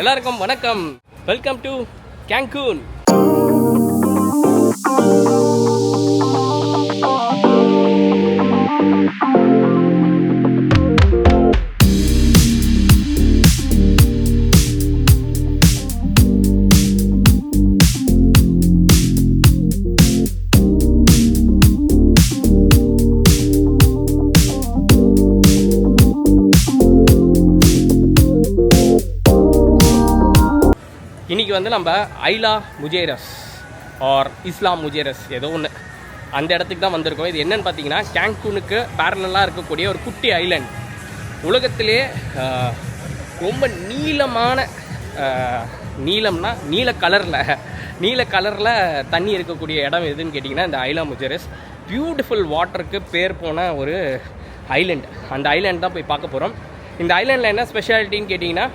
எல்லாருக்கும் வணக்கம். Welcome to Cancun. இன்றைக்கி வந்து நம்ம ஐலா முஜேரஸ் ஆர் இஸ்லாம் முஜேரஸ் ஏதோ ஒன்று அந்த இடத்துக்கு தான் வந்திருக்கோம். இது என்னென்னு பார்த்தீங்கன்னா, கேங்கூனுக்கு பேரலாக இருக்கக்கூடிய ஒரு குட்டி ஐலாண்ட். உலகத்திலே ரொம்ப நீளமான நீளம்னா நீல கலரில் தண்ணி இருக்கக்கூடிய இடம் எதுன்னு கேட்டிங்கன்னா இந்த ஐலா முஜேரஸ். பியூட்டிஃபுல் வாட்டருக்கு பேர் போன ஒரு ஐலாண்ட். அந்த ஐலாண்ட் தான் போய் பார்க்க போகிறோம். இந்த ஐலாண்டில் என்ன ஸ்பெஷாலிட்டின்னு கேட்டிங்கன்னா,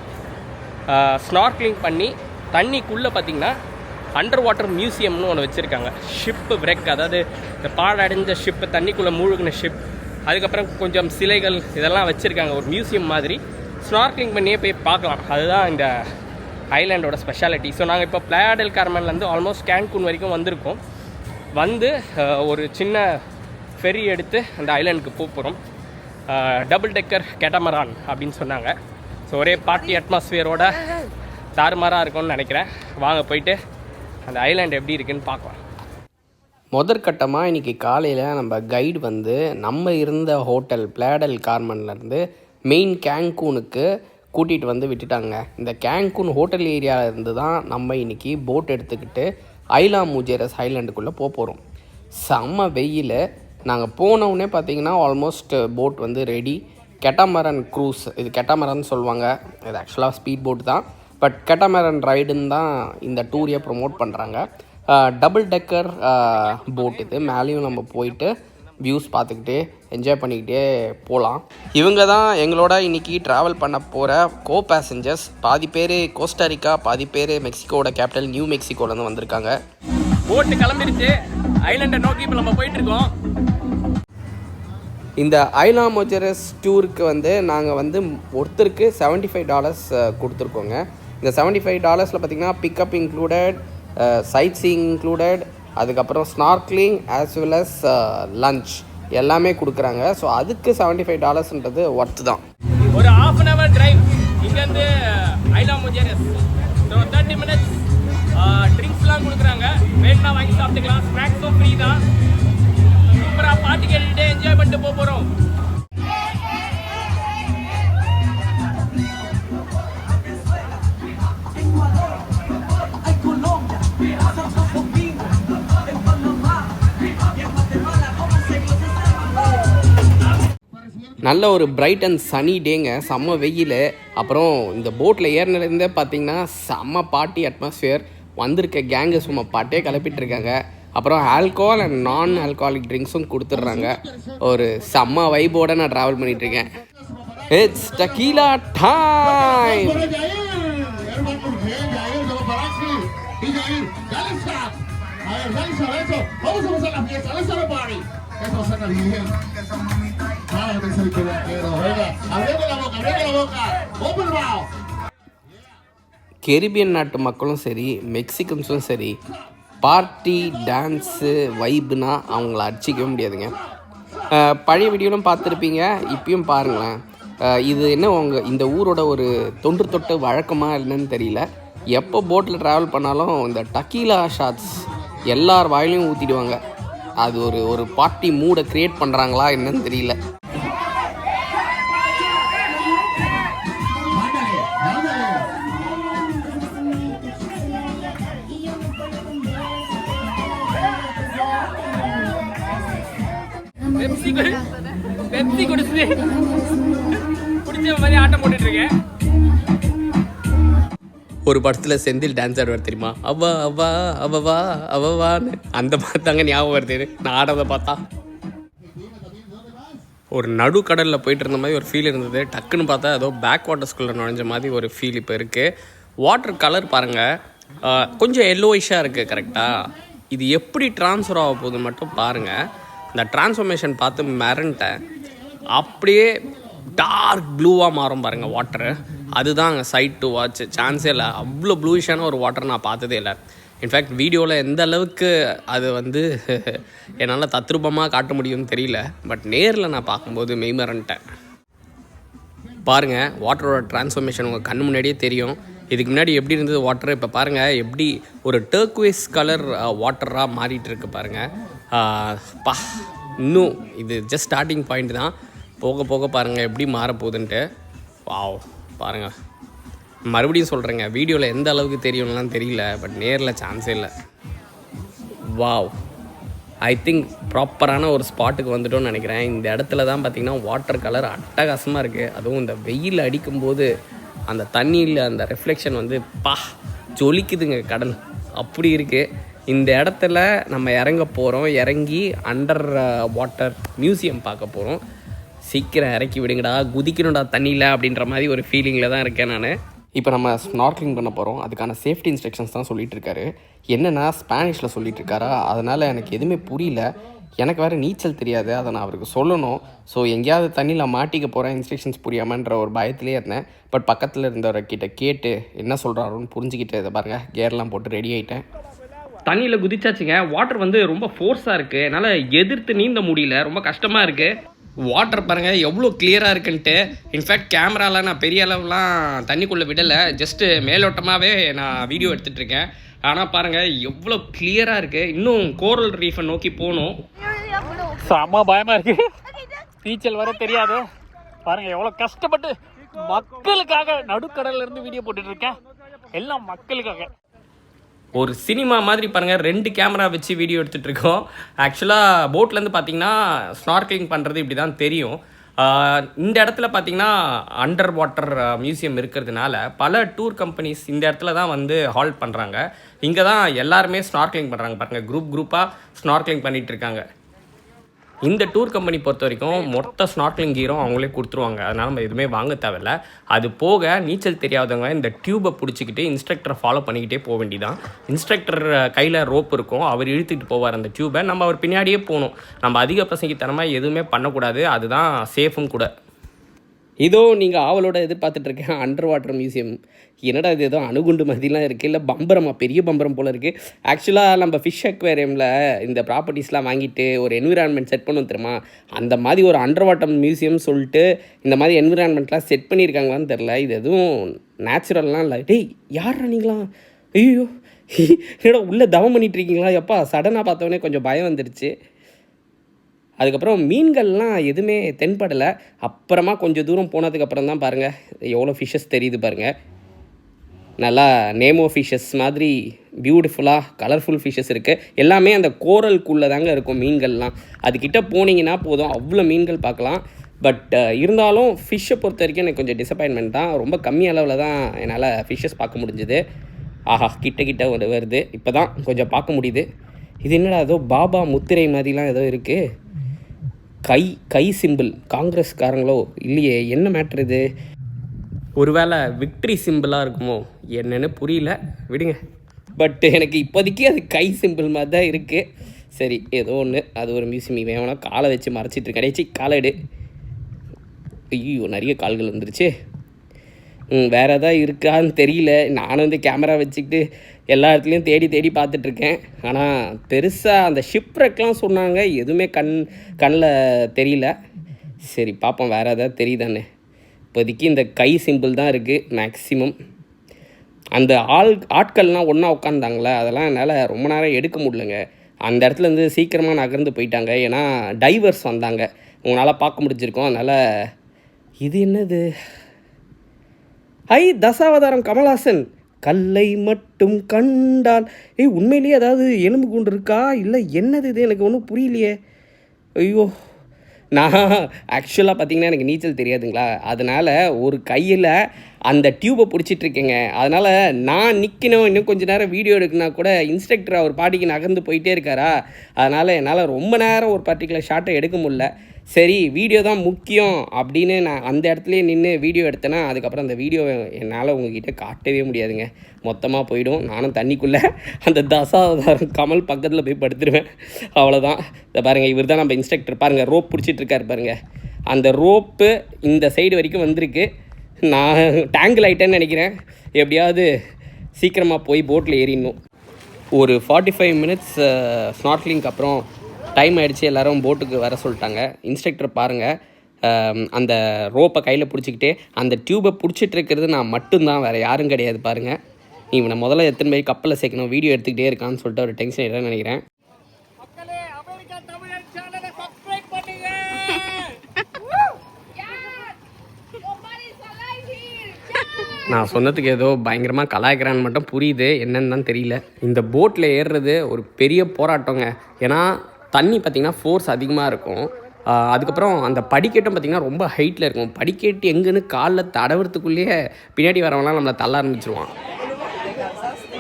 ஸ்னார்க்லிங் பண்ணி தண்ணிக்குள்ளே பார்த்திங்கன்னா அண்டர் வாட்டர் மியூசியம்னு ஒன்று வச்சுருக்காங்க. ஷிப்பு பிரேக், அதாவது இந்த பாழடைஞ்ச ஷிப்பு, தண்ணிக்குள்ளே மூழ்கின ஷிப், அதுக்கப்புறம் கொஞ்சம் சிலைகள் இதெல்லாம் வச்சுருக்காங்க. ஒரு மியூசியம் மாதிரி ஸ்னார்க்லிங் பண்ணியே போய் பார்க்கலாம். அதுதான் இந்த ஐலாண்டோட ஸ்பெஷாலிட்டி. ஸோ நாங்கள் இப்போ பிளாயா டெல் கார்மென்லேருந்து ஆல்மோஸ்ட் கேன்கூன் வரைக்கும் வந்திருக்கோம். வந்து ஒரு சின்ன ஃபெரி எடுத்து அந்த ஐலாண்டுக்கு போகிறோம். டபுள் டெக்கர் கேட்டமரான் அப்படின்னு சொன்னாங்க. ஸோ ஒரே பார்ட்டி அட்மாஸ்பியரோட தாறுமாறாக இருக்கும்னு நினைக்கிறேன். வாங்க போயிட்டு அந்த ஐலாண்ட் எப்படி இருக்குன்னு பார்க்கலாம். முதற்கட்டமாக இன்றைக்கி காலையில் நம்ம கைடு வந்து நம்ம இருந்த ஹோட்டல் பிளாயா டெல் கார்மென்லேருந்து மெயின் கேங்கூனுக்கு கூட்டிகிட்டு வந்து விட்டுட்டாங்க. இந்த கேங்கூன் ஹோட்டல் ஏரியாவிலேருந்து தான் நம்ம இன்றைக்கி போட் எடுத்துக்கிட்டு ஐலா முஜேரஸ் ஐலாண்டுக்குள்ளே போகிறோம். செம்ம வெயில். நாங்கள் போனவுடனே பார்த்திங்கன்னா ஆல்மோஸ்ட் போட் வந்து ரெடி. கெட்டாமரன் க்ரூஸ், இது கெட்டாமரன் சொல்லுவாங்க. இது ஆக்சுவலாக ஸ்பீட் போட் தான், பட் கெட்டாமரன் ரைடுன்னு தான் இந்த டூரியை ப்ரொமோட் பண்ணுறாங்க. டபுள் டெக்கர் போட் இது. மேலேயும் நம்ம போயிட்டு வியூஸ் பார்த்துக்கிட்டே என்ஜாய் பண்ணிக்கிட்டே போகலாம். இவங்க தான் எங்களோட இன்றைக்கி ட்ராவல் பண்ண போகிற கோ பேசஞ்சர்ஸ். பாதி பேர் கோஸ்டாரிக்கா, பாதி பேர் மெக்சிகோட கேபிட்டல் நியூ மெக்சிகோலேருந்து வந்திருக்காங்க. போட்டு கிளம்பிடுச்சு. ஐலாண்டை நோக்கி இப்போ நம்ம போயிட்டுருக்கோம். இந்த ஐலா முஜேரஸ் டூருக்கு வந்து நாங்கள் வந்து ஒருத்தருக்கு $75 கொடுத்துருக்கோங்க. இந்த $75 பார்த்திங்கன்னா pickup included, sightseeing included, அதுக்கப்புறம் snorkeling as well as lunch எல்லாமே கொடுக்குறாங்க. ஸோ அதுக்கு $75ன்றது ஒர்த்து தான். ஒரு ½ an hour டிரைவ் இங்கேருந்து ஐலா முஜேரஸ். 30 minutes. ட்ரிங்க்ஸ்லாம் கொடுக்குறாங்க, வேணும்னா வாங்கி சாப்பிட்டுக்கலாம். ஸ்நாக்ஸும் ஃப்ரீ தான். சூப்பராக பாட்டு கேட்டுகிட்டே என்ஜாய் பண்ணிட்டு போகிறோம். நல்ல ஒரு பிரைட் அண்ட் சனி டேங்க. செம்ம வெயில். அப்புறம் இந்த போட்டில் ஏறினதுலேருந்தே பார்த்திங்கன்னா செம்ம பார்ட்டி அட்மாஸ்ஃபியர். வந்திருக்க கேங்கு சும்மா பாட்டே கிளப்பிட்டு இருக்காங்க. அப்புறம் ஆல்கோஹால் அண்ட் நான் ஆல்கோஹாலிக் ட்ரிங்க்ஸும் கொடுத்துட்றாங்க. ஒரு செம்ம வைபோட நான் ட்ராவல் பண்ணிகிட்ருக்கேன். It's tequila time. கெரிபியன் நாட்டு மக்களும் சரி, மெக்சிகன்ஸும் சரி, பார்ட்டி டான்ஸு வைப்புனா அவங்கள அடிச்சிக்கவே முடியாதுங்க. பழைய வீடியோலாம் பார்த்துருப்பீங்க, இப்பயும் பாருங்களேன். இது என்ன இந்த ஊரோட ஒரு தொன்று தொட்டு வழக்கமாக என்னன்னு தெரியல. எப்போ போட்டில் ட்ராவல் பண்ணாலும் இந்த டக்கீலா ஷாட்ஸ் எல்லார் வாயிலையும் ஊற்றிடுவாங்க. அது ஒரு பார்ட்டி மூடை க்ரியேட் பண்ணுறாங்களா என்னன்னு தெரியல. பெப்சி குடிச்சு குடிச்ச மாதிரி ஆட்டம் போட்டுட்டு இருக்கேன். ஒரு படத்தில் செந்தில் டான்ஸ் ஆடுவார் தெரியுமா, அவா அவா அவவா அவவான்னு, அந்த மாதிரி தாங்க ஞாபகம் வருது நான் ஆடுறதை பார்த்தா. ஒரு நடுக்கடலில் போயிட்டு இருந்த மாதிரி ஒரு ஃபீல் இருந்தது. டக்குன்னு பார்த்தா ஏதோ பேக் வாட்டர்ஸ்குள்ளே நுழைஞ்ச மாதிரி ஒரு ஃபீல் இப்போ இருக்குது. வாட்டர் கலர் பாருங்கள், கொஞ்சம் எல்லோயிஷாக இருக்குது. கரெக்டாக இது எப்படி ட்ரான்ஸ்ஃபர் ஆக போகுதுன்னு மட்டும் பாருங்கள். இந்த ட்ரான்ஸ்ஃபர்மேஷன் பார்த்து மிரண்டேன். அப்படியே டார்க் ப்ளூவாக மாறும் பாருங்கள் வாட்டரு. அதுதான் அங்கே சைட் டு வாட்ச் சான்ஸே இல்லை. அவ்வளோ ப்ளூயிஷான ஒரு வாட்டர் நான் பார்த்ததே இல்லை. இன்ஃபேக்ட் வீடியோவில் எந்த அளவுக்கு அது வந்து என்னால் தத்ரூபமாக காட்ட முடியும்னு தெரியல. பட் நேரில் நான் பார்க்கும்போது மெய்மறன்ட்டேன். பாருங்கள் வாட்டரோட ட்ரான்ஸ்ஃபர்மேஷன் உங்கள் கண் முன்னாடியே தெரியும். இதுக்கு முன்னாடி எப்படி இருந்தது வாட்டர், இப்போ பாருங்கள் எப்படி ஒரு டர்க்வேஸ் கலர் வாட்டராக மாறிட்டு இருக்கு பாருங்கள். இன்னும் இது ஜஸ்ட் ஸ்டார்டிங் பாயிண்ட் தான். போக போக பாருங்கள் எப்படி மாறப்போகுதுன்ட்டு. வாவ் பாருங்கள், மறுபடியும் சொல்கிறேங்க, வீடியோவில் எந்த அளவுக்கு தெரியும்லாம் தெரியல, பட் நேரில் சான்ஸே இல்லை. வாவ், ஐ திங்க் ப்ராப்பரான ஒரு ஸ்பாட்டுக்கு வந்துட்டோன்னு நினைக்கிறேன். இந்த இடத்துல தான் பார்த்திங்கன்னா வாட்டர் கலர் அட்டகாசமாக இருக்குது. அதுவும் இந்த வெயில் அடிக்கும்போது அந்த தண்ணியில் அந்த ரெஃப்ளெக்ஷன் வந்து ஜொலிக்குதுங்க கடல், அப்படி இருக்குது. இந்த இடத்துல நம்ம இறங்க போகிறோம். இறங்கி அண்டர் வாட்டர் மியூசியம் பார்க்க போகிறோம். சீக்கிரம் இறக்கி விடுங்கடா, குதிக்கணும்டா தண்ணியில் அப்படின்ற மாதிரி ஒரு ஃபீலிங்கில் தான் இருக்கேன் நான். இப்போ நம்ம ஸ்நார்க்லிங் பண்ண போகிறோம். அதுக்கான சேஃப்டி இன்ஸ்ட்ரக்ஷன்ஸ் தான் சொல்லிகிட்டு இருக்காரு. என்னென்னா ஸ்பானிஷில் சொல்லிகிட்டு இருக்காரா, அதனால் எனக்கு எதுவுமே புரியல. எனக்கு வேறு நீச்சல் தெரியாது, அதை நான் அவருக்கு சொல்லணும். ஸோ எங்கேயாவது தண்ணியில் மாட்டிக்க போகிறேன் இன்ஸ்ட்ரக்ஷன்ஸ் புரியாமன்ற ஒரு பயத்திலே இருந்தேன். பட் பக்கத்தில் இருந்தவர்கிட்ட கேட்டு என்ன சொல்கிறாருன்னு புரிஞ்சுக்கிட்டு இதை பாருங்கள், கேர்லாம் போட்டு ரெடி ஆகிட்டேன். தண்ணியில் குதிச்சாச்சுங்க. வாட்டர் வந்து ரொம்ப ஃபோர்ஸாக இருக்குது, என்னால் எதிர்த்து நீந்த முடியல, ரொம்ப கஷ்டமாக இருக்குது. வாட்டர் பாருங்கள் எவ்வளோ கிளியராக இருக்குன்ட்டு. இன்ஃபேக்ட் கேமராவில் நான் பெரிய அளவுலாம் தண்ணிக்குள்ளே விடலை, ஜஸ்ட்டு மேலோட்டமாகவே நான் வீடியோ எடுத்துகிட்ருக்கேன். ஆனால் பாருங்கள் எவ்வளோ கிளியராக இருக்குது. இன்னும் கோரல் ரீஃபை நோக்கி போகணும். செம்ம பயமாக இருக்குது, நீச்சல் வர தெரியாது. பாருங்கள் எவ்வளோ கஷ்டப்பட்டு மக்களுக்காக நடுக்கடல்லேருந்து வீடியோ போட்டுட்ருக்கேன், எல்லாம் மக்களுக்காக. ஒரு சினிமா மாதிரி பாருங்கள், 2 கேமரா வச்சு வீடியோ எடுத்துகிட்டு இருக்கோம். ஆக்சுவலாக போட்லேருந்து பார்த்தீங்கன்னா ஸ்நார்க்லிங் பண்ணுறது இப்படி தான் தெரியும். இந்த இடத்துல பார்த்தீங்கன்னா அண்டர் வாட்டர் மியூசியம் இருக்கிறதுனால பல டூர் கம்பெனிஸ் இந்த இடத்துல தான் வந்து ஹால்ட் பண்ணுறாங்க. இங்கே தான் எல்லாருமே ஸ்நார்க்லிங் பண்ணுறாங்க பாருங்கள், குரூப்பாக ஸ்நார்க்லிங் பண்ணிகிட்டு இருக்காங்க. இந்த டூர் கம்பெனி பொறுத்த வரைக்கும் மொத்த ஸ்நார்க்லிங் கீரும் அவங்களே கொடுத்துருவாங்க, அதனால் நம்ம எதுவுமே வாங்க தேவையில்ல. அது போக நீச்சல் தெரியாதவங்க இந்த டியூப்பை பிடிச்சிக்கிட்டு இன்ஸ்ட்ரக்டரை ஃபாலோ பண்ணிக்கிட்டே போக வேண்டியதான். இன்ஸ்ட்ரக்டர் கையில் ரோப் இருக்கும், அவர் இழுத்துக்கிட்டு போவார் அந்த டியூப்பை, நம்ம அவர் பின்னாடியே போகணும். நம்ம அதிக பிரசங்கித்தனமாக எதுவுமே பண்ணக்கூடாது, அதுதான் சேஃபும் கூட. இதோ நீங்கள் ஆவலோட எதிர்பார்த்துட்ருக்கேன் அண்டர் வாட்டர் மியூசியம். என்னடா இது ஏதோ அணுகுண்டு மாதிரிலாம் இருக்குது, இல்லை பம்பரமா, பெரிய பம்பரம் போல் இருக்குது. ஆக்சுவலாக நம்ம ஃபிஷ் அக்வேரியமில் இந்த ப்ராப்பர்ட்டிஸ்லாம் வாங்கிட்டு ஒரு என்விரான்மெண்ட் செட் பண்ணுவோம் தெரியுமா, அந்த மாதிரி ஒரு அண்டர் வாட்டர் மியூசியம் சொல்லிட்டு இந்த மாதிரி என்விரான்மெண்ட்லாம் செட் பண்ணியிருக்காங்களான்னு தெரில. இது எதுவும் நேச்சுரல்லாம் இல்லை. டேய் யாரா நீங்களாம், ஐயோ என்னடா உள்ளே தவம் பண்ணிகிட்ருக்கீங்களா? எப்பா சடனாக பார்த்தோன்னே கொஞ்சம் பயம் வந்துடுச்சு. அதுக்கப்புறம் மீன்கள்லாம் எதுவுமே தென்படலை. அப்புறமா கொஞ்சம் தூரம் போனதுக்கப்புறம் தான் பாருங்கள் எவ்வளோ ஃபிஷ்ஷஸ் தெரியுது பாருங்கள். நல்லா நேமோ ஃபிஷ்ஷஸ் மாதிரி பியூட்டிஃபுல்லாக கலர்ஃபுல் ஃபிஷ்ஷஸ் இருக்குது. எல்லாமே அந்த கோரலுக்குள்ளே தாங்க இருக்கும் மீன்கள்லாம். அதுக்கிட்ட போனீங்கன்னா போதும் அவ்வளோ மீன்கள் பார்க்கலாம். பட் இருந்தாலும் ஃபிஷ்ஷை பொறுத்த வரைக்கும் எனக்கு கொஞ்சம் டிசப்பாயின்மெண்ட் தான். ரொம்ப கம்மி அளவில் தான் என்னால் ஃபிஷ்ஷஸ் பார்க்க முடிஞ்சுது. ஆஹா கிட்ட வருது, இப்போ தான் கொஞ்சம் பார்க்க முடியுது. இது என்னடா ஏதோ பாபா முத்திரை மாதிரிலாம் ஏதோ இருக்குது. கை சிம்பிள், காங்கிரஸ்காரங்களோ இல்லையே, என்ன மேட்ரு இது? ஒருவேளை விக்ட்ரி சிம்பிளாக இருக்குமோ என்னென்னு புரியல, விடுங்க. பட் எனக்கு இப்போதைக்கு அது கை சிம்பிள் மாதிரி தான் இருக்குது. சரி ஏதோ ஒன்று, அது ஒரு மியூசியம். வேணா காலை வச்சு மறைச்சிட்டு கிடைச்சி காலை எடு. ஐயோ நிறைய கால்கள் வந்துருச்சு. வேறு எதாவது இருக்கான்னு தெரியல. நானும் வந்து கேமரா வச்சுக்கிட்டு எல்லா இடத்துலையும் தேடி பார்த்துட்ருக்கேன். ஆனால் பெருசாக அந்த ஷிப்ரெக்லாம் சொன்னாங்க, எதுவுமே கண்ணில் தெரியல. சரி பார்ப்போம் வேறு எதாவது தெரியுதானே. இப்போதைக்கு இந்த கை சிம்பிள் தான் இருக்குது மேக்ஸிமம். அந்த ஆட்கள்லாம் ஒன்றா உட்காந்தாங்களே, அதெல்லாம் என்னால் ரொம்ப நேரம் எடுக்க முடியலங்க. அந்த இடத்துலேருந்து சீக்கிரமாக நகர்ந்து போயிட்டாங்க, ஏன்னா டைவர்ஸ் வந்தாங்க, உங்களால் பார்க்க முடிஞ்சிருக்கோம். அதனால் இது என்னது? தசாவதாரம் கமல்ஹாசன், கல்லை மட்டும் கண்டால். உண்மையிலேயே ஏதாவது எலும்பு கூண்டு இருக்கா இல்லை என்னது இது? எனக்கு ஒன்றும் புரியலையே. ஐயோ நான் ஆக்சுவலாக பார்த்தீங்கன்னா எனக்கு நீச்சல் தெரியாதுங்களா, அதனால் ஒரு கையில் அந்த டியூப்பை பிடிச்சிட்ருக்கேங்க. அதனால் நான் நிற்கணும், இன்னும் கொஞ்சம் நேரம் வீடியோ எடுக்கணும்னா கூட இன்ஸ்ட்ரக்டர் அவர் பாட்டிக்கு நகர்ந்து போயிட்டே இருக்காரா, அதனால் என்னால் ரொம்ப நேரம் ஒரு பர்டிகுலர் ஷாட்டை எடுக்க முடியல. சரி வீடியோ தான் முக்கியம் அப்படின்னு நான் அந்த இடத்துலையே நின்று வீடியோ எடுத்தேன்னா அதுக்கப்புறம் அந்த வீடியோவை என்னால் உங்ககிட்ட காட்டவே முடியாதுங்க, மொத்தமாக போயிடும். நானும் தண்ணிக்குள்ளே அந்த தசாவதாரம் கமல் பக்கத்தில் போய் படுத்துருவேன், அவ்வளோதான். இதை பாருங்கள், இவர் தான் நம்ம இன்ஸ்ட்ரக்டர். பாருங்கள் ரோப் பிடிச்சிட்ருக்காரு பாருங்கள். அந்த ரோப்பு இந்த சைடு வரைக்கும் வந்திருக்கு. நான் டேங்கில் ஆகிட்டேன்னு நினைக்கிறேன். எப்படியாவது சீக்கிரமாக போய் போட்டில் ஏறிடணும். ஒரு 45 மினிட்ஸ் ஸ்நார்க்லிங்க்கு அப்புறம் டைம் ஆகிடுச்சு. எல்லோரும் போட்டுக்கு வர சொல்லிட்டாங்க. இன்ஸ்ட்ரக்டர் பாருங்கள், அந்த ரோப்பை கையில் பிடிச்சிக்கிட்டே அந்த டியூப்பை பிடிச்சிட்டு இருக்கிறது நான் மட்டும்தான், வேறு யாரும் கிடையாது. பாருங்கள், இவனை முதல்ல எத்தனை போய் கப்பலில் சேர்க்கணும், வீடியோ எடுத்துக்கிட்டே இருக்கான்னு சொல்லிட்டு ஒரு டென்ஷன் இல்லைன்னு நினைக்கிறேன். நான் சொன்னதுக்கு ஏதோ பயங்கரமாக கலாய்க்கிறான்னு மட்டும் புரியுது, என்னன்னு தான் தெரியல. இந்த போட்டில் ஏறுறது ஒரு பெரிய போராட்டங்க. ஏன்னா தண்ணி பார்த்திங்கன்னா ஃபோர்ஸ் அதிகமாக இருக்கும். அதுக்கப்புறம் அந்த படிக்கட்டும் பார்த்திங்கன்னா ரொம்ப ஹைட்டில் இருக்கும். படிக்கட்டு எங்கேன்னு காலில் தடவுறதுக்குள்ளேயே பின்னாடி வரவங்களாம் நம்மளை தள்ள ஆரம்பிச்சிருவான்.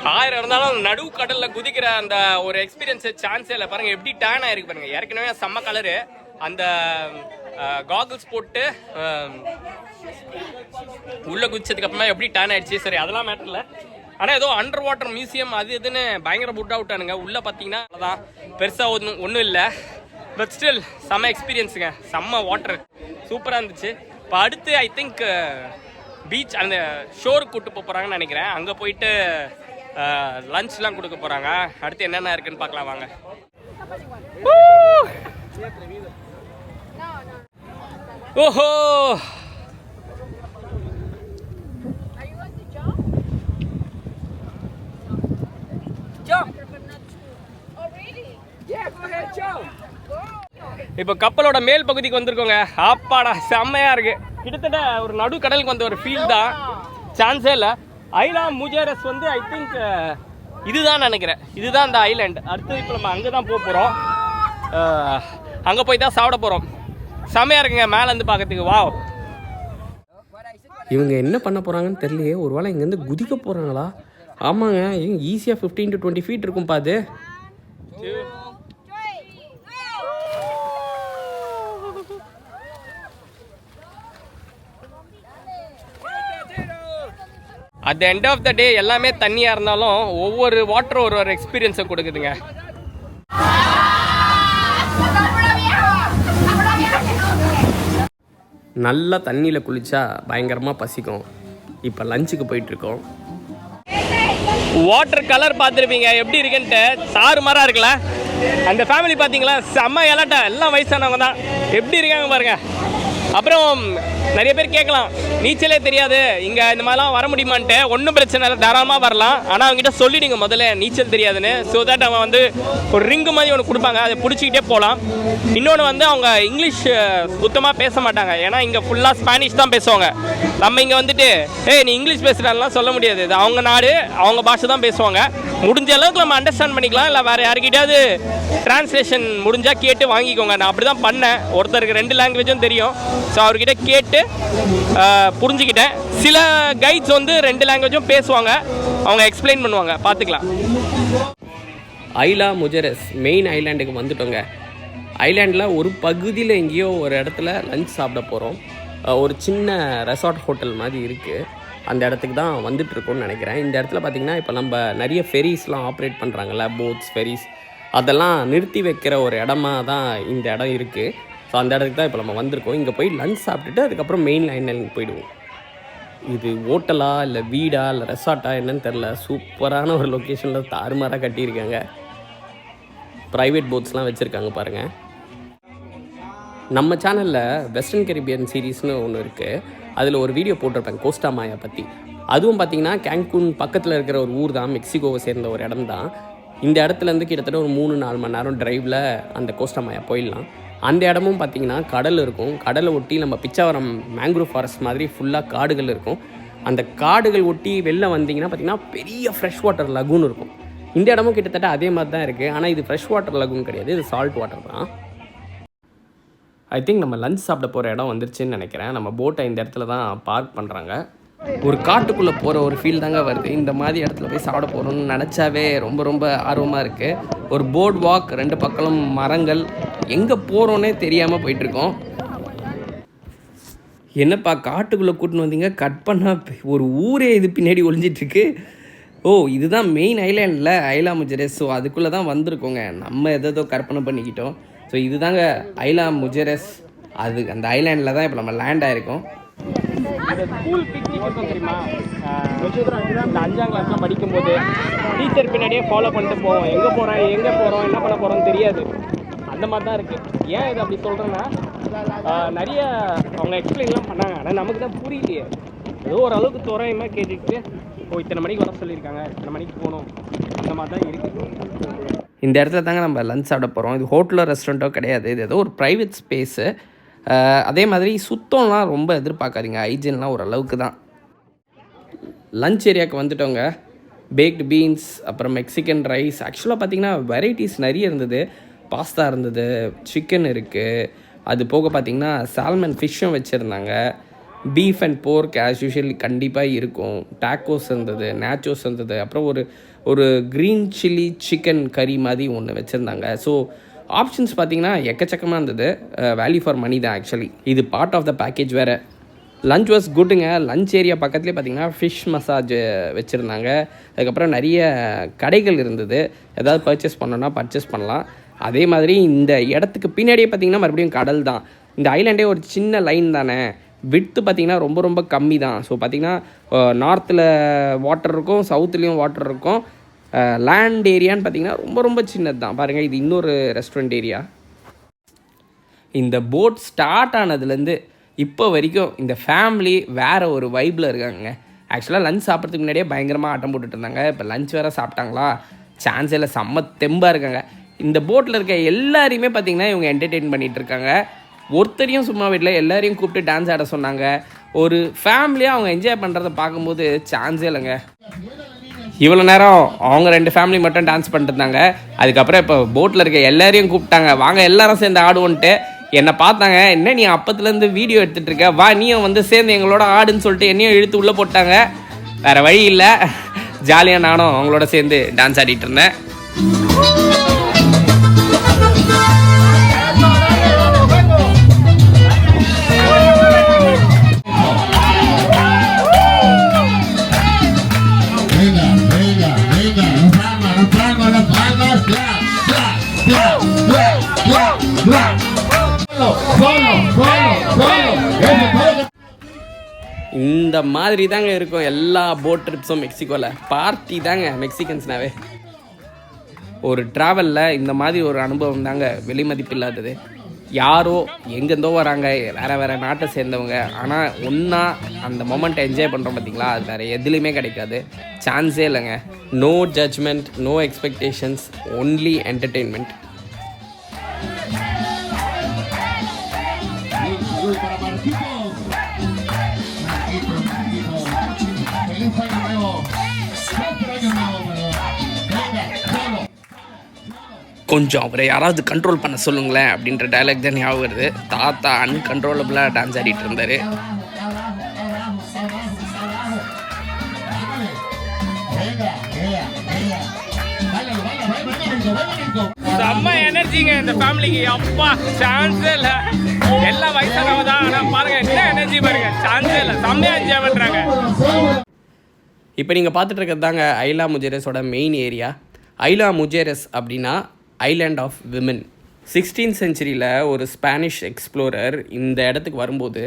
1000 இருந்தாலும் நடுவு கடலில் குதிக்கிற அந்த ஒரு எக்ஸ்பீரியன்ஸ் சான்ஸே இல்லை. பாருங்கள் எப்படி டேன் ஆகிருக்கு பாருங்கள். ஏற்கனவே செம்ம கலரு. அந்த காகுல்ஸ் போட்டு உள்ளே குதிச்சதுக்கு அப்புறமா எப்படி டேன் ஆயிடுச்சு. சரி, அதெல்லாம் மேட்டர் இல்லை. ஆனால் ஏதோ அண்டர் வாட்டர் மியூசியம் அது இதுன்னு பயங்கர புட் அவுட்டானுங்க. உள்ளே பார்த்தீங்கன்னா அதான் பெருசாக ஒன்றும் இல்லை. பட் ஸ்டில் செம்ம எக்ஸ்பீரியன்ஸுங்க. செம்ம வாட்டர் சூப்பராக இருந்துச்சு. இப்போ அடுத்து ஐ திங்க் பீச் அந்த ஷோருக்கு கூப்பிட்டு போக போகிறாங்கன்னு நினைக்கிறேன். அங்கே போயிட்டு லஞ்ச்லாம் கொடுக்க போகிறாங்க. அடுத்து என்னென்ன இருக்குன்னு பார்க்கலாம் வாங்க. ஓஹோ, இப்போ கப்பலோட மேல் பகுதிக்கு வந்திருக்கோங்க. ஆப்பாடா செம்மையா இருக்கு. கிட்டத்தட்ட ஒரு நடு கடலுக்கு வந்த ஒரு ஃபீல் தான், சான்ஸே இல்லை. ஐலா முஜேரஸ் வந்து ஐ திங்க் இதுதான் நினைக்கிறேன். இதுதான் அந்த ஐலாண்ட். அடுத்து இப்போ நம்ம அங்கே தான் போக போகிறோம். அங்கே போய் தான் சாப்பிட போகிறோம். செம்மையாக இருக்குங்க மேலேருந்து பார்க்கறதுக்கு. வாவ், இவங்க என்ன பண்ண போகிறாங்கன்னு தெரியலையே. ஒரு வேளை இங்கேருந்து குதிக்க போகிறாங்களா? ஆமாங்க, இவங்க ஈஸியாக 15 to 20 ஃபீட் இருக்கும் பாது. At the end of the day எல்லாமே தண்ணியாக இருந்தாலும் ஒவ்வொரு வாட்டரும் ஒரு எக்ஸ்பீரியன்ஸை கொடுக்குதுங்க. நல்லா தண்ணியில் குளிச்சா பயங்கரமாக பசிக்கும். இப்போ லஞ்சுக்கு போயிட்டுருக்கோம். வாட்டர் கலர் பார்த்துருப்பீங்க எப்படி இருக்குன்ட்டு. சாறு மாறாக இருக்குல்ல. அந்த ஃபேமிலி பார்த்தீங்களா, செம்ம இலட்டா, எல்லாம் வயசானவங்க தான். எப்படி இருக்காங்க பாருங்க. அப்புறம் நிறைய பேர் கேட்கலாம், நீச்சலே தெரியாது இங்கே இந்த மாதிரிலாம் வர முடியுமான்ட்டு. ஒன்றும் பிரச்சனை இல்லை, தாராளமாக வரலாம். ஆனால் அவங்ககிட்ட சொல்லிடுங்க முதல்ல நீச்சல் தெரியாதுன்னு. ஸோ தட் அவன் வந்து ஒரு ரிங்கு மாதிரி ஒன்று கொடுப்பாங்க, அதை பிடிச்சிக்கிட்டே போகலாம். இன்னொன்று வந்து அவங்க இங்கிலீஷ் சுத்தமாக பேச மாட்டாங்க. ஏன்னா இங்கே ஃபுல்லாக ஸ்பானிஷ் தான் பேசுவாங்க. நம்ம இங்கே வந்துட்டு நீ இங்கிலீஷ் பேசுகிறான்லாம் சொல்ல முடியாது. இது அவங்க நாடு, அவங்க பாஷை தான் பேசுவாங்க. முடிஞ்ச அளவுக்கு நம்ம அண்டர்ஸ்டாண்ட் பண்ணிக்கலாம். இல்லை வேறு யாருக்கிட்டையாவது டிரான்ஸ்லேஷன் முடிஞ்சால் கேட்டு வாங்கிக்கோங்க. நான் அப்படி தான் பண்ணேன். ஒருத்தருக்கு 2 லாங்குவேஜும் தெரியும். ஸோ அவர்கிட்ட கேட்டு புரிஞ்சுக்கிட்டேன். சில கைட்ஸ் வந்து 2 லாங்குவேஜும் பேசுவாங்க, அவங்க எக்ஸ்பிளைன் பண்ணுவாங்க, பார்த்துக்கலாம். ஐலா முஜேரஸ் மெயின் ஐலாண்டுக்கு வந்துட்டோங்க. ஐலாண்டில் ஒரு பகுதியில் எங்கேயோ ஒரு இடத்துல லஞ்ச் சாப்பிட போகிறோம். ஒரு சின்ன ரெசார்ட் ஹோட்டல் மாதிரி இருக்குது. அந்த இடத்துக்கு தான் வந்துட்டுருக்கோன்னு நினைக்கிறேன். இந்த இடத்துல பார்த்திங்கன்னா இப்போ நம்ம நிறைய ஃபெரிஸ்லாம் ஆப்ரேட் பண்ணுறாங்கல்ல, போட்ஸ், ஃபெரிஸ், அதெல்லாம் நிறுத்தி வைக்கிற ஒரு இடமா தான் இந்த இடம் இருக்குது. ஸோ அந்த இடத்துக்கு தான் இப்போ நம்ம வந்திருக்கோம். இங்கே போய் லஞ்ச் சாப்பிட்டுட்டு அதுக்கப்புறம் மெயின் ஐலாண்டுக்கு போயிடுவோம். இது ஹோட்டலா இல்லை வீடா இல்லை ரெசார்ட்டா என்னன்னு தெரில. சூப்பரான ஒரு லொக்கேஷனில் தாறுமாறாக கட்டியிருக்காங்க. ப்ரைவேட் போட்ஸ்லாம் வச்சுருக்காங்க பாருங்கள். நம்ம சேனலில் வெஸ்டர்ன் கரீபியன் சீரீஸ்னு ஒன்று இருக்குது. அதில் ஒரு வீடியோ போட்டிருப்பேன் கோஸ்டா மாயா பற்றி. அதுவும் பார்த்திங்கன்னா கேன்கூன் பக்கத்தில் இருக்கிற ஒரு ஊர் தான், மெக்சிகோவை சேர்ந்த ஒரு இடம் தான். இந்த இடத்துலேருந்து கிட்டத்தட்ட ஒரு 3-4 மணி நேரம் ட்ரைவில் அந்த கோஸ்டா மாயா போயிடலாம். அந்த இடமும் பார்த்திங்கன்னா கடல் இருக்கும். கடலை ஒட்டி நம்ம பிச்சாவரம் மேங்க்ரூவ் ஃபாரஸ்ட் மாதிரி ஃபுல்லாக காடுகள் இருக்கும். அந்த காடுகள் ஒட்டி வெளில வந்தீங்கன்னா பார்த்திங்கன்னா பெரிய ஃப்ரெஷ் வாட்டர் லகூன் இருக்கும். இந்த இடமும் கிட்டத்தட்ட அதே மாதிரி தான் இருக்குது. ஆனால் இது ஃப்ரெஷ் வாட்டர் லகூன் கிடையாது, இது சால்ட் வாட்டர் தான். ஐ திங்க் நம்ம லஞ்ச் சாப்பிட போகிற இடம் வந்துருச்சுன்னு நினைக்கிறேன். நம்ம போட்டை இந்த இடத்துல தான் பார்க் பண்ணுறாங்க. ஒரு காட்டுக்குள்ளே போகிற ஒரு ஃபீல் தாங்க வருது. இந்த மாதிரி இடத்துல போய் சாப்பிட போகிறோம்னு நினச்சாவே ரொம்ப ரொம்ப ஆர்வமாக இருக்குது. ஒரு போர்ட் வாக், 2 பக்கம் மரங்கள், எங்கே போகிறோன்னே தெரியாமல் போயிட்டுருக்கோம். என்னப்பா காட்டுக்குள்ளே கூட்டின்னு வந்தீங்க, கட் பண்ணால் ஒரு ஊரே இது பின்னாடி ஒளிஞ்சிட்ருக்கு. ஓ, இதுதான் மெயின் ஐலாண்டில் ஐலா முஜேரஸ். ஸோ அதுக்குள்ளே தான் வந்திருக்கோங்க. நம்ம எதோ கற்பனை பண்ணிக்கிட்டோம். ஸோ இதுதாங்க ஐலா முஜேரஸ். அது அந்த ஐலாண்டில் தான் இப்போ நம்ம லேண்ட் ஆகிருக்கோம். இந்த ஸ்கூல் பிக்னிக் இருக்கும் தெரியுமா, இந்த 5ஆம் கிளாஸ்லாம் படிக்கும்போது டீச்சர் பின்னாடியே ஃபாலோ பண்ணிட்டு போவோம். எங்கே போகிறோம் என்ன பண்ண போகிறோம்னு தெரியாது. அந்த மாதிரி தான் இருக்குது. ஏன் இது அப்படி சொல்கிறேன்னா, நிறைய அவங்க எக்ஸ்பிளைன்லாம் பண்ணாங்க, ஆனால் நமக்கு தான் புரியலையே. ஏதோ ஓரளவுக்கு தோராயமாக கேட்டுட்டு இத்தனை மணிக்கு வர சொல்லியிருக்காங்க, இத்தனை மணிக்கு போகணும், அந்த மாதிரி தான் இருக்குது. இந்த இடத்துல தாங்க நம்ம லஞ்ச் சாப்பிட போகிறோம். இது ஹோட்டலோ ரெஸ்டாரண்ட்டோ கிடையாது, இது ஏதோ ஒரு ப்ரைவேட் ஸ்பேஸு. அதே மாதிரி சுத்தம்லாம் ரொம்ப எதிர்பார்க்காதீங்க, ஹைஜீன்லாம் ஓரளவுக்கு தான். லஞ்ச் ஏரியாவுக்கு வந்துட்டோங்க. பேக்டு பீன்ஸ், அப்புறம் மெக்சிகன் ரைஸ். ஆக்சுவலாக பார்த்திங்கன்னா வெரைட்டிஸ் நிறைய இருந்தது. பாஸ்தா இருந்தது, சிக்கன் இருக்குது, அது போக பார்த்திங்கன்னா சால்மன் ஃபிஷ்ஷும் வச்சுருந்தாங்க. பீஃப் அண்ட் போர்க் ஆஸ் யூஷுவலி கண்டிப்பாக இருக்கும். டாக்கோஸ் இருந்தது, நேச்சோஸ் இருந்தது, அப்புறம் ஒரு க்ரீன் சில்லி சிக்கன் கறி மாதிரி ஒன்று வச்சுருந்தாங்க. ஸோ ஆப்ஷன்ஸ் பார்த்திங்கன்னா எக்கச்சக்கமாக இருந்தது. வேல்யூ ஃபார் மணி தான் ஆக்சுவலி. இது பார்ட் ஆஃப் த பேக்கேஜ் வேறு. லஞ்ச் வாஸ் குட்டுங்க. லஞ்ச் ஏரியா பக்கத்துலேயே பார்த்திங்கன்னா ஃபிஷ் மசாஜ் வச்சுருந்தாங்க. அதுக்கப்புறம் நிறைய கடைகள் இருந்தது. ஏதாவது பர்ச்சேஸ் பண்ணோன்னா பர்ச்சேஸ் பண்ணலாம். அதே மாதிரி இந்த இடத்துக்கு பின்னாடியே பார்த்திங்கன்னா மறுபடியும் கடல் தான். இந்த ஐலாண்டே ஒரு சின்ன லைன் தானே, விட்த்து பார்த்திங்கன்னா ரொம்ப ரொம்ப கம்மி தான். ஸோ பார்த்திங்கன்னா நார்த்தில் வாட்டர் இருக்கும், சவுத்துலேயும் வாட்டர் இருக்கும். லேண்ட் ஏரியான்னு பார்த்திங்கன்னா ரொம்ப ரொம்ப சின்னது தான். பாருங்கள், இது இன்னொரு ரெஸ்டாரண்ட் ஏரியா. இந்த போட் ஸ்டார்ட் ஆனதுலேருந்து இப்போ வரைக்கும் இந்த ஃபேமிலி வேறு ஒரு வைப்பில் இருக்காங்க. ஆக்சுவலாக லஞ்ச் சாப்பிட்றதுக்கு முன்னாடியே பயங்கரமாக ஆட்டம் போட்டுட்டு இருந்தாங்க. இப்போ லஞ்ச் வேறு சாப்பிட்டாங்களா, சான்ஸ் இல்லை, செம்ம தெம்பாக இருக்காங்க. இந்த போட்டில் இருக்க எல்லாரையுமே பார்த்திங்கன்னா இவங்க என்டர்டெயின் பண்ணிகிட்டு இருக்காங்க. ஒருத்தரையும் சும்மா வீட்டில் எல்லாரையும் கூப்பிட்டு டான்ஸ் ஆட சொன்னாங்க. ஒரு ஃபேமிலியாக அவங்க என்ஜாய் பண்ணுறதை பார்க்கும்போது சான்ஸே இல்லைங்க. இவ்வளோ நேரம் அவங்க 2 ஃபேமிலி மட்டும் டான்ஸ் பண்ணிட்டு இருந்தாங்க. அதுக்கப்புறம் இப்போ போட்டில் இருக்க எல்லாரையும் கூப்பிட்டாங்க, வாங்க எல்லாரும் சேர்ந்து ஆடுவோன்ட்டு. என்னை பார்த்தாங்க, என்ன நீ அப்பத்துலேருந்து வீடியோ எடுத்துகிட்டு இருக்க, வா நீயும் வந்து சேர்ந்து எங்களோட ஆடுன்னு சொல்லிட்டு என்னையும் இழுத்து உள்ளே போட்டாங்க. வேறு வழி இல்லை, ஜாலியாக நானும் அவங்களோட சேர்ந்து டான்ஸ் ஆடிட்டு இருந்தேன். இந்த மாதிரி தாங்க இருக்கும் எல்லா போட் ட்ரிப்ஸும் மெக்சிகோவில். பார்ட்டி தாங்க மெக்சிகன்ஸ்னாவே. ஒரு ட்ராவலில் இந்த மாதிரி ஒரு அனுபவம் தாங்க வெளி மதிப்பு இல்லாதது. யாரோ எங்கேருந்தோ வராங்க, வேறு நாட்டை சேர்ந்தவங்க, ஆனால் ஒன்றா அந்த மொமெண்ட்டை என்ஜாய் பண்ணுறோம் பார்த்திங்களா, அது வேறு எதுலேயுமே கிடைக்காது. சான்ஸே இல்லைங்க. No judgement, no expectations, only entertainment. கொஞ்சம் அவரை யாராவது கண்ட்ரோல் பண்ண சொல்லுங்களேன் அப்படின்ற டைலாக் தான் ஞாபகம் வருது. தாத்தா அன்கண்ட்ரோலபிளாக டான்ஸ் ஆடிட்டு இருந்தார். செம்ம எனர்ஜிங்க இந்த ஃபேமிலிக்கு. அப்பா சான்ஸே இல்லை. எல்லா வயசானவங்க தான், ஆனால் பாருங்கள் என்ன எனர்ஜி பாருங்கள், சான்ஸே இல்லை. செம்மையாக என்ஜாய் பண்ணுறாங்க. இப்போ நீங்கள் பார்த்துட்டு இருக்கிறது தாங்க ஐலா முஜேரஸோட மெயின் ஏரியா. ஐலா முஜேரஸ் அப்படின்னா ஐலாண்ட் ஆஃப் விமன். 16th செஞ்சுரியில் ஒரு ஸ்பானிஷ் எக்ஸ்ப்ளோரர் இந்த இடத்துக்கு வரும்போது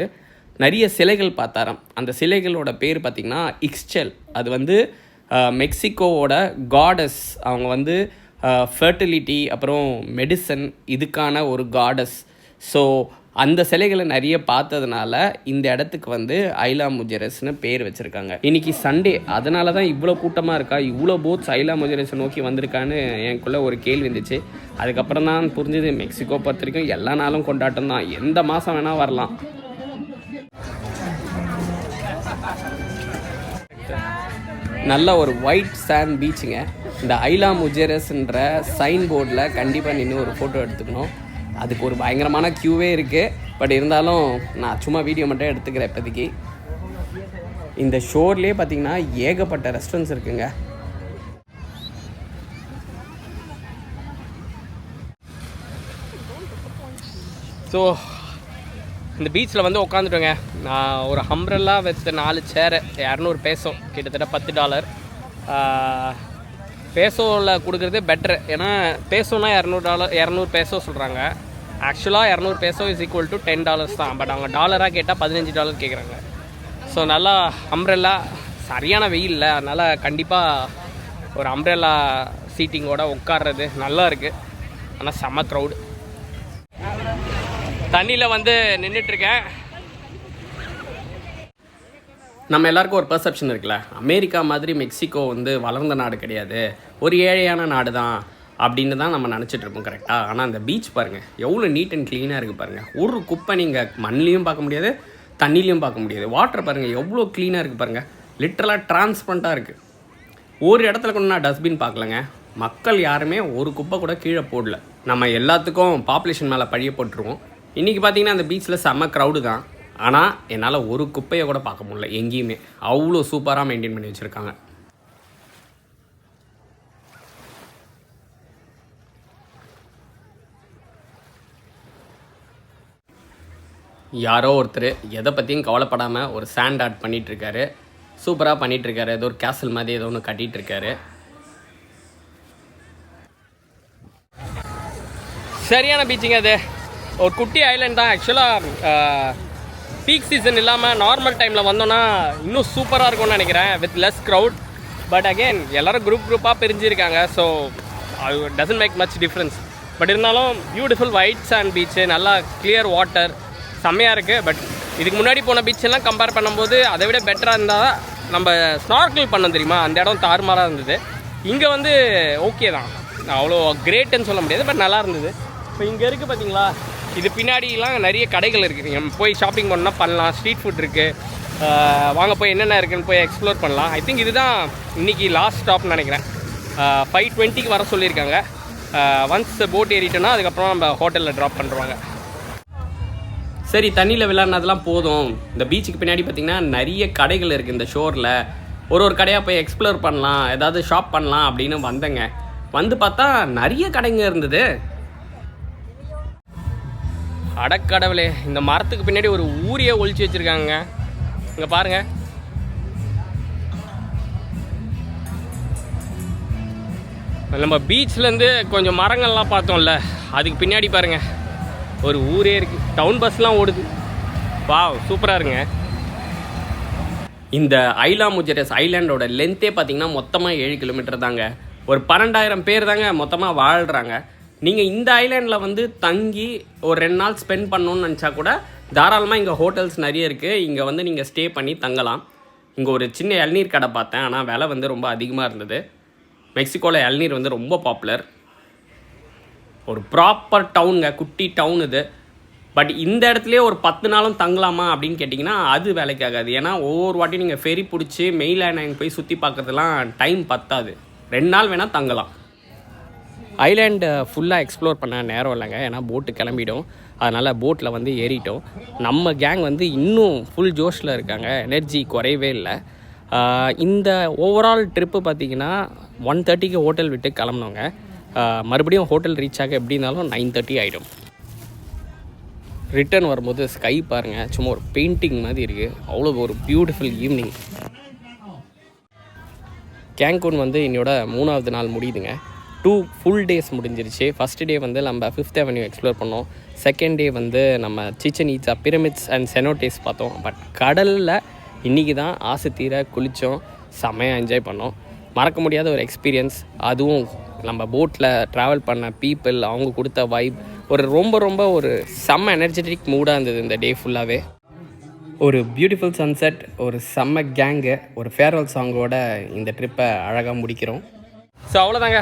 நிறைய சிலைகள் பார்த்தாராம். அந்த சிலைகளோட பேர் பார்த்திங்கன்னா இக்ஸ்செல். அது வந்து மெக்சிகோவோட காடஸ். அவங்க வந்து ஃபர்டிலிட்டி அப்புறம் மெடிசன் இதுக்கான ஒரு காடஸ். ஸோ அந்த சிலைகளை நிறைய பார்த்ததுனால இந்த இடத்துக்கு வந்து ஐலா முஜேரஸ்னு பேர் வச்சுருக்காங்க. இன்றைக்கி சண்டே, அதனால தான் இவ்வளோ கூட்டமாக இருக்கா, இவ்வளோ போட்ஸ் ஐலா முஜேரஸை நோக்கி வந்திருக்கான்னு எனக்குள்ளே ஒரு கேள்வி இருந்துச்சு. அதுக்கப்புறம் தான் புரிஞ்சது, மெக்சிகோ பொறுத்த வரைக்கும் எல்லா நாளும் கொண்டாட்டம் தான், எந்த மாதம் வேணால் வரலாம். நல்ல ஒரு ஒயிட் சாண்ட் பீச்சுங்க. இந்த ஐலா முஜேரஸ்ன்ற சைன் போர்டில் கண்டிப்பாக நின்று ஒரு ஃபோட்டோ எடுத்துக்கணும். அதுக்கு ஒரு பயங்கரமான க்யூவே இருக்குது. பட் இருந்தாலும் நான் சும்மா வீடியோ மட்டும் எடுத்துக்கிறேன் இப்போதைக்கு. இந்த ஷோர்லேயே பார்த்திங்கன்னா ஏகப்பட்ட ரெஸ்டாரண்ட்ஸ் இருக்குங்க. ஸோ இந்த பீச்சில் வந்து உட்காந்துட்டோங்க. நான் ஒரு அம்ப்ரெல்லா வித் 4 சேரு, 200 பேசோ, கிட்டத்தட்ட $10. பேசோவில் கொடுக்குறது பெட்ரு. ஏன்னா பேசோனா $200 பேசோ சொல்கிறாங்க. ஆக்சுவலாக $200 பேசோ இஸ் ஈக்குவல் டு $10 தான். பட் அவங்க டாலராக கேட்டால் $15 கேட்குறாங்க. ஸோ நல்லா அம்ப்ரெல்லா, சரியான வெயில், அதனால் கண்டிப்பாக ஒரு அம்ப்ரெல்லா சீட்டிங்கோட உட்கார்றது நல்லா இருக்குது. ஆனால் செம்ம க்ரௌடு. தண்ணியில் வந்து நின்றுட்டுருக்கேன். நம்ம எல்லாருக்கும் ஒரு பெர்செப்ஷன் இருக்குல்ல, அமெரிக்கா மாதிரி மெக்சிகோ வந்து வளர்ந்த நாடு கிடையாது, ஒரு ஏழையான நாடு தான் அப்படின்னு தான் நம்ம நினச்சிட்டு இருப்போம் கரெக்டாக. ஆனால் அந்த பீச் பாருங்கள் எவ்வளோ நீட் அண்ட் க்ளீனாக இருக்குது பாருங்கள். ஒரு குப்பை நீங்கள் மண்ணிலையும் பார்க்க முடியாது, தண்ணிலையும் பார்க்க முடியாது. வாட்டர் பாருங்கள் எவ்வளோ க்ளீனாக இருக்குது பாருங்கள். லிட்டரலாக டிரான்ஸ்பரண்ட்டாக இருக்குது. ஒரு இடத்துல கூட நான் டஸ்ட்பின் பார்க்கலங்க. மக்கள் யாருமே ஒரு குப்பை கூட கீழே போடல. நம்ம எல்லாத்துக்கும் பாப்புலேஷன் மேலே பழிய போட்டுருவோம். இன்றைக்கி பார்த்தீங்கன்னா அந்த பீச்சில் செம்ம க்ரௌடு தான். ஆனால் என்னால் ஒரு குப்பையை கூட பார்க்க முடியல எங்கேயுமே. அவ்வளோ சூப்பராக மெயின்டைன் பண்ணி வச்சுருக்காங்க. யாரோ ஒருத்தர் எதை பற்றியும் கவலைப்படாமல் ஒரு சாண்ட் ஆர்ட் பண்ணிகிட்ருக்காரு. சூப்பராக பண்ணிகிட்ருக்காரு. ஏதோ ஒரு கேசல் மாதிரி ஏதோ ஒன்று கட்டிகிட்ருக்காரு. சரியான பீச்சுங்க அது. ஒரு குட்டி ஐலாண்ட் தான். ஆக்சுவலாக பீக் சீசன் இல்லாமல் நார்மல் டைமில் வந்தோன்னா இன்னும் சூப்பராக இருக்கும்னு நினைக்கிறேன், with less crowd. But again எல்லோரும் குரூப்பாக பிரிஞ்சிருக்காங்க. ஸோ அது doesn't make much difference. But இருந்தாலும் பியூட்டிஃபுல் ஒயிட் சாண்ட் பீச்சு, நல்லா கிளியர் வாட்டர், செம்மையாக இருக்குது. பட் இதுக்கு முன்னாடி போன பீச்செல்லாம் கம்பேர் பண்ணும்போது அதை விட பெட்டராக இருந்தால் நம்ம ஸ்னார்க்கிள் பண்ணோம் தெரியுமா, அந்த இடம் தாறுமாறாக இருந்தது. இங்கே வந்து ஓகே தான், அவ்வளோ கிரேட்டுன்னு சொல்ல முடியாது, பட் நல்லா இருந்தது. இப்போ இங்கே இருக்குது பார்த்தீங்களா, இது பின்னாடிலாம் நிறைய கடைகள் இருக்குது. நீங்கள் போய் ஷாப்பிங் பண்ணால் பண்ணலாம். ஸ்ட்ரீட் ஃபுட் இருக்குது. வாங்க போய் என்னென்ன இருக்குதுன்னு போய் எக்ஸ்ப்ளோர் பண்ணலாம். ஐ திங்க் இதுதான் இன்றைக்கி லாஸ்ட் ஸ்டாப்னு நினைக்கிறேன். 5:20 வர சொல்லியிருக்காங்க. ஒன்ஸ் போட் ஏறிட்டோன்னா அதுக்கப்புறம் நம்ம ஹோட்டலில் ட்ராப் பண்ணுறாங்க. சரி, தண்ணியில் விளையாடுனதெல்லாம் போதும். இந்த பீச்சுக்கு பின்னாடி பார்த்திங்கன்னா நிறைய கடைகள் இருக்குது. இந்த ஷோரில் ஒரு கடையாக போய் எக்ஸ்ப்ளோர் பண்ணலாம், ஏதாவது ஷாப் பண்ணலாம் அப்படின்னு வந்தேங்க. வந்து பார்த்தா நிறைய கடைங்க இருந்தது. அடக்கடவுளே, இந்த மரத்துக்கு பின்னாடி ஒரு ஊரையே ஒழிச்சு வச்சுருக்காங்க. இங்கே பாருங்கள், நம்ம பீச்லேருந்து கொஞ்சம் மரங்கள்லாம் பார்த்தோம்ல, அதுக்கு பின்னாடி பாருங்கள் ஒரு ஊரே இருக்குது. டவுன் பஸ்லாம் ஓடுது. வாவ், சூப்பராக இருங்க. இந்த ஐலா முஜெரஸ் ஐலாண்டோட லென்த்தே பார்த்திங்கன்னா மொத்தமாக 7 கிலோமீட்டர் தாங்க. ஒரு 12,000 பேர் தாங்க மொத்தமாக வாழ்கிறாங்க. நீங்கள் இந்த ஐலாண்டில் வந்து தங்கி ஒரு 2 நாள் ஸ்பெண்ட் பண்ணணுன்னு நினச்சா கூட தாராளமாக இங்கே ஹோட்டல்ஸ் நிறைய இருக்குது. இங்கே வந்து நீங்கள் ஸ்டே பண்ணி தங்கலாம். இங்கே ஒரு சின்ன இளநீர் கடை பார்த்தேன், ஆனால் விலை வந்து ரொம்ப அதிகமாக இருந்தது. மெக்சிகோவில் இளநீர் வந்து ரொம்ப பாப்புலர். ஒரு ப்ராப்பர் டவுனுங்க, குட்டி டவுன் இது. பட் இந்த இடத்துலையே ஒரு 10 நாளும் தங்கலாமா அப்படின்னு கேட்டிங்கன்னா அது வேலைக்கு ஆகாது. ஏன்னா ஒவ்வொரு வாட்டியும் நீங்கள் ஃபெரி பிடிச்சி மெயில் ஐலாண்ட் போய் சுற்றி பார்க்கறதுலாம் டைம் பத்தாது. 2 நாள் வேணால் தங்கலாம். ஐலாண்டு ஃபுல்லாக எக்ஸ்ப்ளோர் பண்ண நேரம் இல்லைங்க, ஏன்னா போட்டு கிளம்பிடும். அதனால் போட்டில் வந்து ஏறிட்டோம். நம்ம கேங் வந்து இன்னும் ஃபுல் ஜோஷில் இருக்காங்க, எனர்ஜி குறையவே இல்லை. இந்த ஓவரால் ட்ரிப்பு பார்த்திங்கன்னா 1:30க்கு ஹோட்டல் விட்டு கிளம்பினோங்க. மறுபடியும் ஹோட்டல் ரீச் ஆக எப்படி இருந்தாலும் 9:30 ஆகிடும். ரிட்டர்ன் வரும்போது ஸ்கை பாருங்கள், சும்மா ஒரு பெயிண்டிங் மாதிரி இருக்குது. அவ்வளோ ஒரு பியூட்டிஃபுல் ஈவினிங். கேங்கூன் வந்து என்னோட 3வது நாள் முடியுதுங்க. 2 ஃபுல் டேஸ் முடிஞ்சிருச்சு. ஃபஸ்ட் டே வந்து நம்ம 5th Avenue எக்ஸ்ப்ளோர் பண்ணோம். செகண்ட் டே வந்து நம்ம சிச்சன் இட்ஸா, பிரமிட்ஸ் அண்ட் செனோட்டேஸ் பார்த்தோம். பட் கடலில் இன்றைக்கி தான் ஆசை தீர குளித்தோம். செம்மையாக என்ஜாய் பண்ணோம். மறக்க முடியாத ஒரு எக்ஸ்பீரியன்ஸ். அதுவும் நம்ம போட்டில் ட்ராவல் பண்ண பீப்புள், அவங்க கொடுத்த வைப், ஒரு ரொம்ப ஒரு செம்ம எனர்ஜெட்டிக் மூடாக இருந்தது இந்த டே ஃபுல்லாகவே. ஒரு பியூட்டிஃபுல் சன்செட், ஒரு செம்ம கேங்கு, ஒரு ஃபேர்வெல் சாங்கோட இந்த ட்ரிப்பை அழகாக முடிக்கிறோம். ஸோ அவ்வளோதாங்க,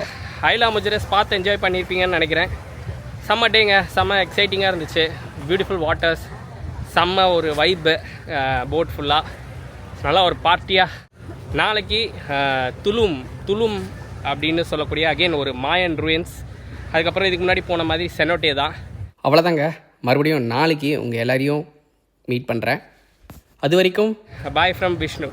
ஐலா முஜெரஸ் பார்த்து என்ஜாய் பண்ணியிருப்பீங்கன்னு நினைக்கிறேன். செம்ம டேங்க, செம்ம எக்ஸைட்டிங்காக இருந்துச்சு. பியூட்டிஃபுல் வாட்டர்ஸ், செம்ம ஒரு வைப்பு, போட் ஃபுல்லாக நல்லா ஒரு பார்ட்டியாக. நாளைக்கு துலும் அப்படின்னு சொல்லக்கூடிய அகெயின் ஒரு மாயன் ரூயின்ஸ், அதுக்கப்புறம் இதுக்கு முன்னாடி போன மாதிரி செனோட்டே தான். அவ்வளோதாங்க, மறுபடியும் நாளைக்கு உங்கள் எல்லாரையும் மீட் பண்ணுறேன். அது வரைக்கும் பாய் ஃப்ரம் விஷ்ணு.